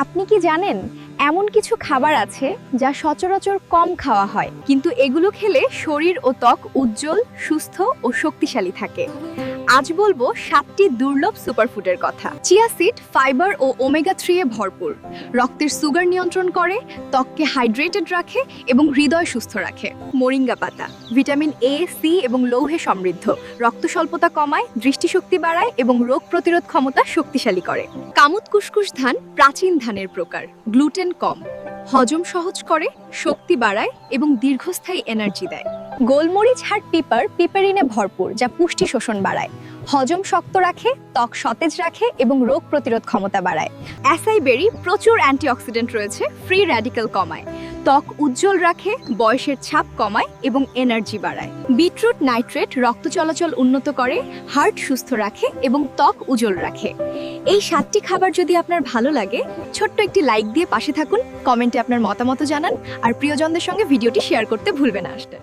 আপনি কি জানেন এমন কিছু খাবার আছে যা সচরাচর কম খাওয়া হয়, কিন্তু এগুলো খেলে শরীর ও ত্বক উজ্জ্বল, সুস্থ ও শক্তিশালী থাকে। আজ বলবো 7টি দুর্লভ সুপারফুডের কথা। চিয়া সিড ফাইবার ও ওমেগা 3 এ ভরপুর, রক্তের সুগার নিয়ন্ত্রণ করে, ত্বককে হাইড্রেটেড রাখে এবং হৃদয় সুস্থ রাখে। মোরিঙ্গা পাতা ভিটামিন এ, সি এবং লৌহে সমৃদ্ধ, রক্ত স্বল্পতা কমায়, দৃষ্টিশক্তি বাড়ায় এবং রোগ প্রতিরোধ ক্ষমতা শক্তিশালী করে। কামুত কুসকুস ধান প্রাচীন ধানের প্রকার, গ্লুটেন কম, হজম সহজ করে, শক্তি বাড়ায় এবং দীর্ঘস্থায়ী এনার্জি দেয়। গোলমরিচ আর পিপারিনে ভরপুর, যা পুষ্টি শোষণ বাড়ায়, হজম শক্ত রাখে, ত্বক সতেজ রাখে এবং রোগ প্রতিরোধ ক্ষমতা বাড়ায়। অ্যাসাই বেরি প্রচুর অ্যান্টিঅক্সিডেন্ট রয়েছে, ফ্রি র্যাডিক্যাল কমায়, ত্বক উজ্জ্বল রাখে, বয়সের ছাপ কমায় এবং এনার্জি বাড়ায়। বিটরুট নাইট্রেট রক্ত চলাচল উন্নত করে, হার্ট সুস্থ রাখে এবং ত্বক উজ্জ্বল রাখে। এই 7টি খাবার যদি আপনার ভালো লাগে, ছোট্ট একটি লাইক দিয়ে পাশে থাকুন, কমেন্টে আপনার মতামত জানান আর প্রিয়জনদের সঙ্গে ভিডিওটি শেয়ার করতে ভুলবেন না।